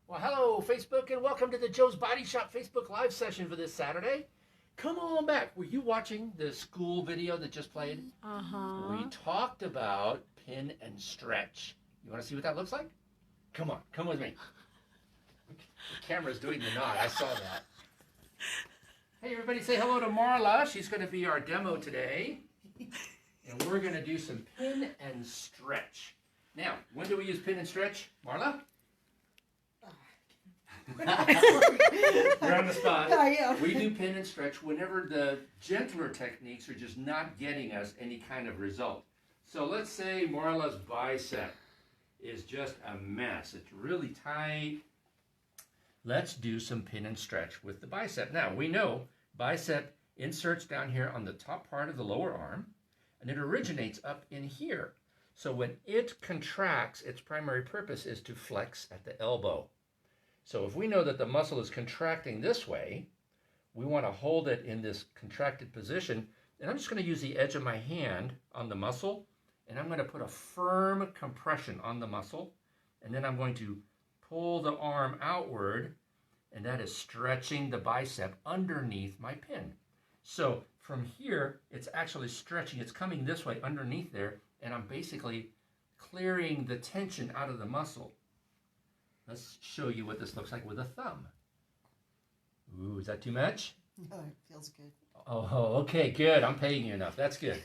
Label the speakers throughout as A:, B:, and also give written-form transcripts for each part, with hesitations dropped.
A: Well, hello, Facebook, and welcome to the Joe's Body Shop Facebook Live session for this Saturday. Come on back. Were you watching the school video that just played? We talked about pin and stretch. You want to see what that looks like? Come on, come with me. The camera's doing the nod. I saw that. Hey, everybody, say hello to Marla. She's going to be our demo today. And we're going to do some pin and stretch. Now, when do we use pin and stretch? Marla? You're on the spot.
B: I am.
A: We do pin and stretch whenever the gentler techniques are just not getting us any kind of result. So let's say Marla's bicep is just a mess. It's really tight. Let's do some pin and stretch with the bicep. Now, we know bicep inserts down here on the top part of the lower arm, and it originates up in here. So when it contracts, its primary purpose is to flex at the elbow. So if we know that the muscle is contracting this way, we want to hold it in this contracted position. And I'm just going to use the edge of my hand on the muscle, and I'm going to put a firm compression on the muscle. And then I'm going to pull the arm outward, and that is stretching the bicep underneath my pin. So from here, it's actually stretching. It's coming this way underneath there, and I'm basically clearing the tension out of the muscle. Let's show you what this looks like with a thumb. Ooh, is that too much?
B: No, it feels good.
A: Oh, okay, good. I'm paying you enough. That's good.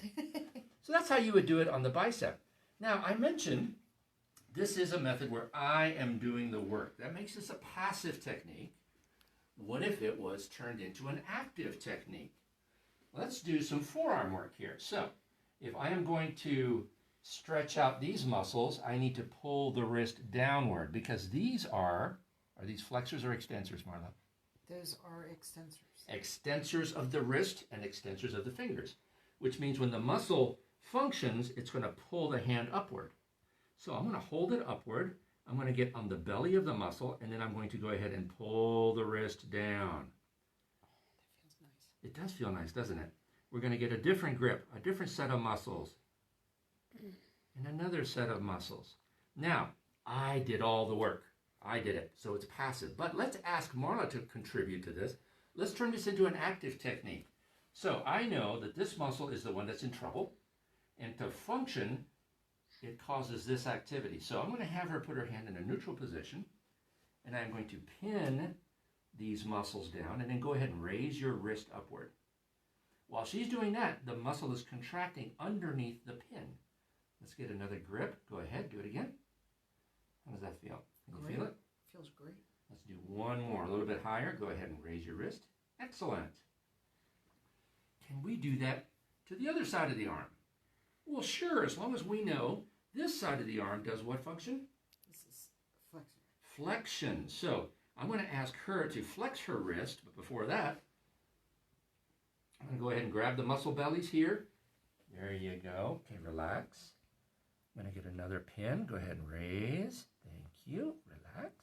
A: So that's how you would do it on the bicep. Now, I mentioned this is a method where I am doing the work. That makes this a passive technique. What if it was turned into an active technique? Let's do some forearm work here. So, if I am going to stretch out these muscles, I need to pull the wrist downward because these are these flexors or extensors, Marla?
B: Those are extensors.
A: Extensors of the wrist and extensors of the fingers, which means when the muscle functions, it's going to pull the hand upward. So I'm going to hold it upward. I'm going to get on the belly of the muscle, and then I'm going to go ahead and pull the wrist down.
B: That feels nice.
A: It does feel nice, doesn't it? We're going to get a different grip, a different set of muscles, and another set of muscles. Now, I did all the work. I did it, so it's passive. But let's ask Marla to contribute to this. Let's turn this into an active technique. So I know that this muscle is the one that's in trouble, and to function, it causes this activity. So I'm going to have her put her hand in a neutral position, and I'm going to pin these muscles down, and then go ahead and raise your wrist upward. While she's doing that, the muscle is contracting underneath the pin. Let's get another grip. Go ahead, do it again. How does that feel? Can you feel it?
B: Feels great.
A: Let's do one more, a little bit higher. Go ahead and raise your wrist. Excellent. Can we do that to the other side of the arm? Well, sure, as long as we know this side of the arm does what function?
B: This is flexion.
A: Flexion. So I'm going to ask her to flex her wrist, but before that, I'm going to go ahead and grab the muscle bellies here. There you go. Okay, relax. I'm going to get another pin. Go ahead and raise. Thank you. Relax.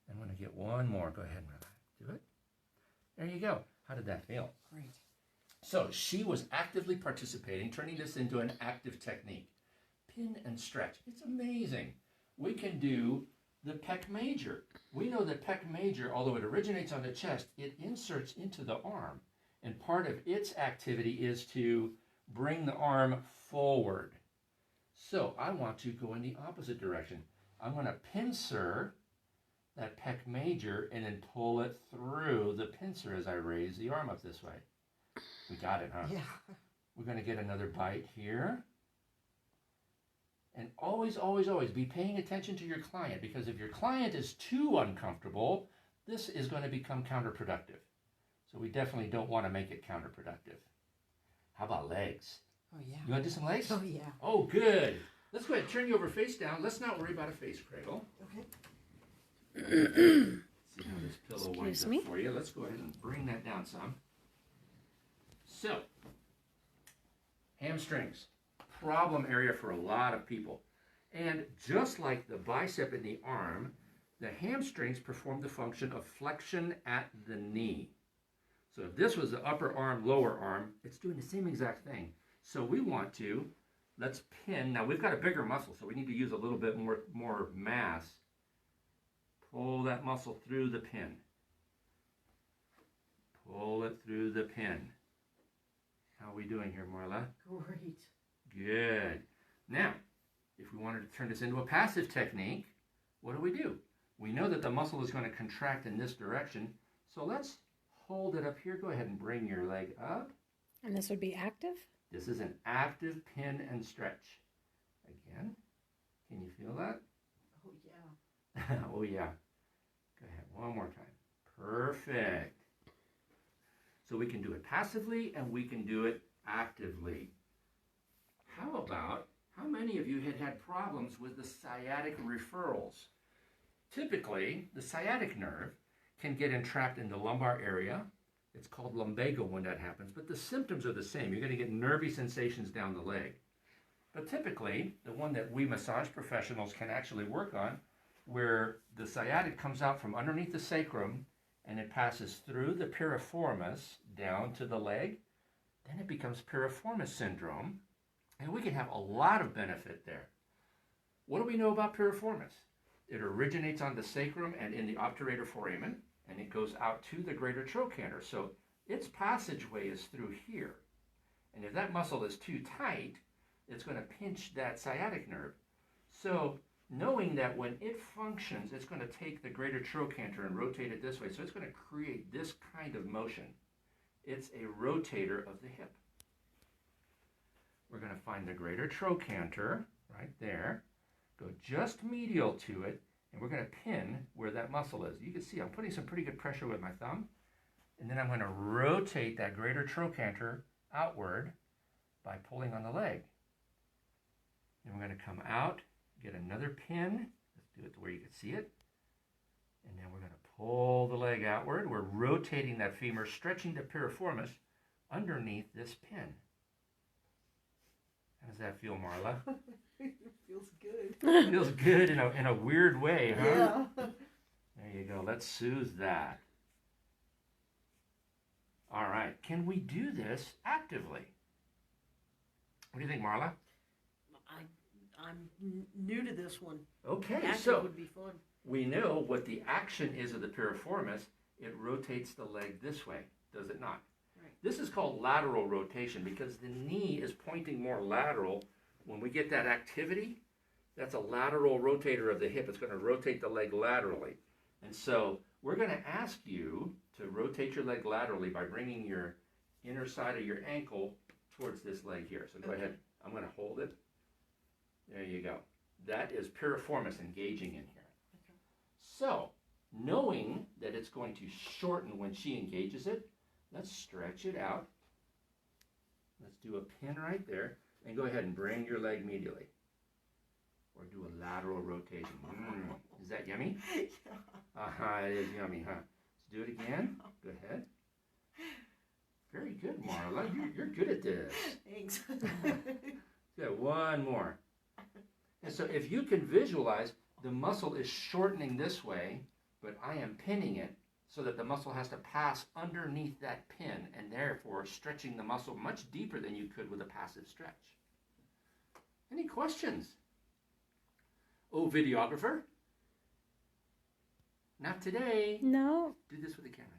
A: I'm going to get one more. Go ahead and relax. Do it. There you go. How did that feel?
B: Great.
A: So she was actively participating, turning this into an active technique. Pin and stretch. It's amazing. We can do the pec major. We know that pec major, although it originates on the chest, it inserts into the arm. And part of its activity is to bring the arm forward. So I want to go in the opposite direction. I'm going to pincer that pec major and then pull it through the pincer as I raise the arm up this way. We got it, huh?
B: Yeah.
A: We're going to get another bite here. And always, always, always be paying attention to your client, because if your client is too uncomfortable, this is going to become counterproductive. So we definitely don't want to make it counterproductive. How about legs?
B: Oh, yeah.
A: You want to do some legs?
B: Oh, yeah.
A: Oh, good. Let's go ahead and turn you over face down. Let's not worry about a face cradle.
B: Okay.
A: See how this pillow winds up
C: me?
A: for you. Let's go ahead and bring that down some. So, hamstrings, problem area for a lot of people. And just like the bicep in the arm, the hamstrings perform the function of flexion at the knee. So if this was the upper arm, lower arm, it's doing the same exact thing. So we want to, let's pin. Now we've got a bigger muscle, so we need to use a little bit more mass. pull that muscle through the pin. Pull it through the pin. How are we doing here, Marla?
B: Great.
A: Good. Now, if we wanted to turn this into a passive technique, what do? We know that the muscle is going to contract in this direction, so let's hold it up here. Go ahead and bring your leg up.
C: And this would be active?
A: This is an active pin and stretch. Again, can you feel that?
B: Oh, yeah.
A: Oh, yeah. Go ahead, one more time. Perfect. So we can do it passively and we can do it actively. How about, how many of you had problems with the sciatic referrals? Typically, the sciatic nerve can get entrapped in the lumbar area. It's called lumbago when that happens, but the symptoms are the same. You're going to get nervy sensations down the leg. But typically, the one that we massage professionals can actually work on, where the sciatic comes out from underneath the sacrum and it passes through the piriformis down to the leg, then it becomes piriformis syndrome, and we can have a lot of benefit there. What do we know about piriformis? It originates on the sacrum and in the obturator foramen, and it goes out to the greater trochanter. So its passageway is through here. And if that muscle is too tight, it's going to pinch that sciatic nerve. So knowing that when it functions, it's going to take the greater trochanter and rotate it this way. So it's going to create this kind of motion. It's a rotator of the hip. We're going to find the greater trochanter right there. Go just medial to it, and we're going to pin where that muscle is. You can see I'm putting some pretty good pressure with my thumb, and then I'm going to rotate that greater trochanter outward by pulling on the leg. And we're going to come out, get another pin. Let's do it to where you can see it. And then we're going to pull the leg outward. We're rotating that femur, stretching the piriformis underneath this pin. How does that feel, Marla?
B: It feels good.
A: Feels good in a weird way, huh?
B: Yeah.
A: There you go. Let's soothe that. All right. Can we do this actively? What do you think, Marla?
B: I'm new to this one.
A: Okay,
B: Active
A: so
B: would be fun.
A: we know what the action is of the piriformis. It rotates the leg this way, does it not?
B: Right.
A: This is called lateral rotation because the knee is pointing more lateral. When we get that activity, that's a lateral rotator of the hip. It's going to rotate the leg laterally. And so we're going to ask you to rotate your leg laterally by bringing your inner side of your ankle towards this leg here. So go ahead. I'm going to hold it. There you go. That is piriformis engaging in here.
B: Okay.
A: So, knowing that it's going to shorten when she engages it, let's stretch it out. Let's do a pin right there. And go ahead and bring your leg medially. Or do a lateral rotation. Is that yummy?
B: Yeah.
A: It is yummy, huh? Let's do it again. Go ahead. Very good, Marla. You're good at this.
B: Thanks.
A: Good. One more. And so if you can visualize, the muscle is shortening this way, but I am pinning it so that the muscle has to pass underneath that pin and therefore stretching the muscle much deeper than you could with a passive stretch. Any questions? Oh, videographer? Not today.
C: No.
A: Do this with the camera.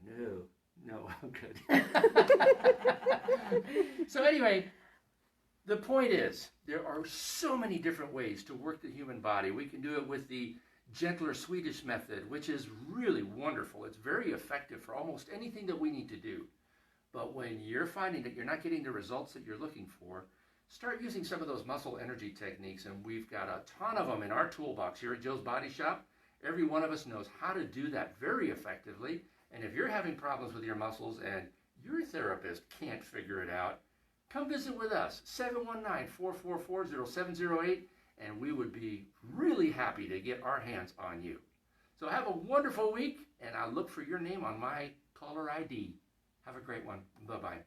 A: No, I'm good. So anyway, the point is, there are so many different ways to work the human body. We can do it with the gentler Swedish method, which is really wonderful. It's very effective for almost anything that we need to do. But when you're finding that you're not getting the results that you're looking for, start using some of those muscle energy techniques, and we've got a ton of them in our toolbox here at Joe's Body Shop. Every one of us knows how to do that very effectively. And if you're having problems with your muscles and your therapist can't figure it out, come visit with us, 719-444-0708, and we would be really happy to get our hands on you. So have a wonderful week, and I'll look for your name on my caller ID. Have a great one. Bye-bye.